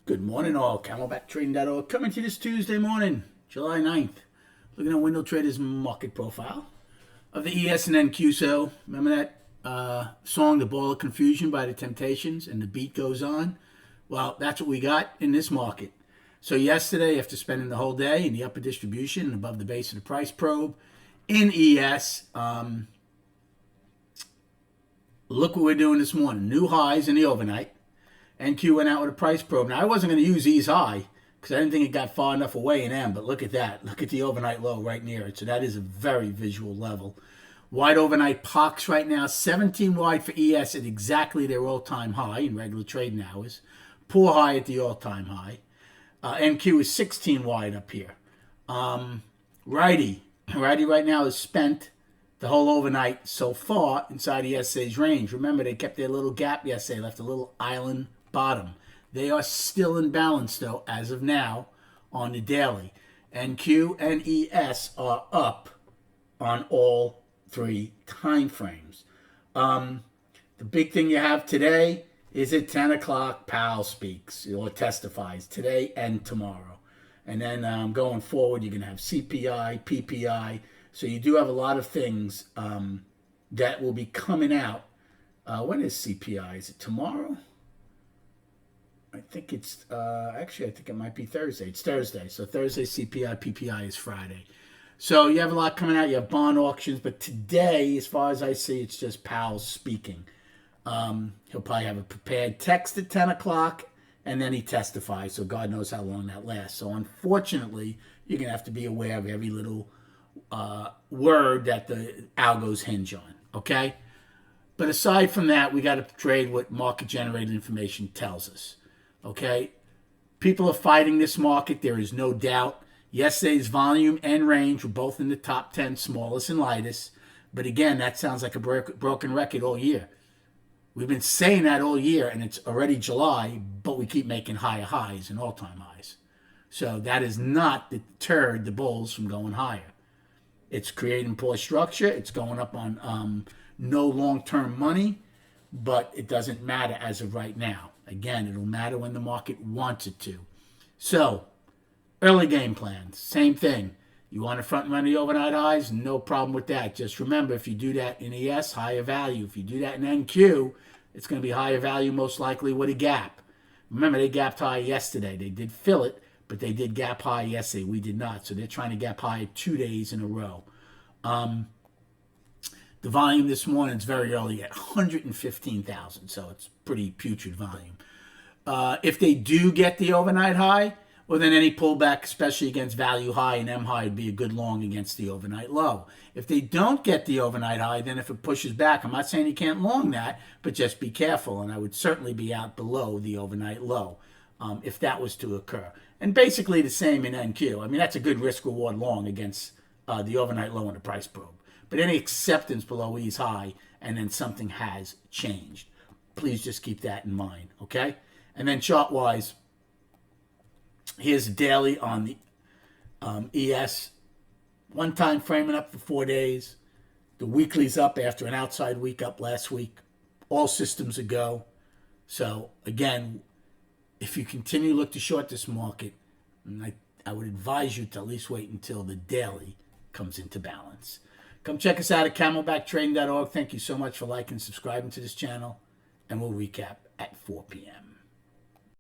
Good morning all, camelbacktrading.org coming to you this Tuesday morning, July 9th. Looking at Window Trader's market profile of the ES and NQ. So remember that song, The Ball of Confusion by the Temptations, and the beat goes on? Well, that's what we got in this market. So yesterday, after spending the whole day in the upper distribution and above the base of the price probe in ES, look what we're doing this morning. New highs in the overnight. NQ went out with a price probe. Now, I wasn't going to use E's high because I didn't think it got far enough away in M, but look at that. Look at the overnight low right near it. So that is a very visual level. Wide overnight POCs right now, 17 wide for ES at exactly their all-time high in regular trading hours. Poor high at the all-time high. NQ is 16 wide up here. Righty right now is spent the whole overnight so far inside the yesterday's range. Remember, they kept their little gap yesterday, left a little island bottom. They are still in balance, though, as of now on the daily. NQ and ES are up on all three time frames. The big thing you have today is at 10 o'clock, Powell speaks or testifies today and tomorrow. And then going forward, you're going to have CPI, PPI. So you do have a lot of things that will be coming out. When is CPI? Is it tomorrow? I think it's, actually, I think it might be Thursday. It's Thursday. So Thursday, CPI, PPI is Friday. So you have a lot coming out. You have bond auctions. But today, as far as I see, it's just Powell speaking. He'll probably have a prepared text at 10 o'clock, and then he testifies. So God knows how long that lasts. So unfortunately, you're going to have to be aware of every little word that the algos hinge on. Okay? But aside from that, we got to trade what market-generated information tells us. Okay? People are fighting this market. There is no doubt. Yesterday's volume and range were both in the top 10, smallest and lightest. But again, that sounds like a broken record all year. We've been saying that all year, and it's already July, but we keep making higher highs and all-time highs. So that has not deterred the bulls from going higher. It's creating poor structure. It's going up on no long-term money, but it doesn't matter as of right now. Again, it'll matter when the market wants it to. So, early game plans, same thing. You want to front run the overnight highs? No problem with that. Just remember, if you do that in ES, higher value. If you do that in NQ, it's going to be higher value most likely with a gap. Remember, they gapped high yesterday. They did fill it, but they did gap high yesterday. We did not. So they're trying to gap high 2 days in a row. The volume this morning is very early at 115,000. So it's pretty putrid volume. If they do get the overnight high, well, then any pullback, especially against value high and M high, would be a good long against the overnight low. If they don't get the overnight high, then if it pushes back, I'm not saying you can't long that, but just be careful. And I would certainly be out below the overnight low if that was to occur. And basically the same in NQ. I mean, that's a good risk-reward long against the overnight low in the price probe. But any acceptance below E's high, and then something has changed. Please just keep that in mind, okay? And then chart-wise, here's the daily on the ES. One time framing up for 4 days. The weekly's up after an outside week up last week. All systems a go. So, again, if you continue to look to short this market, I would advise you to at least wait until the daily comes into balance. Come check us out at camelbacktrading.org. Thank you so much for liking and subscribing to this channel. And we'll recap at 4 p.m.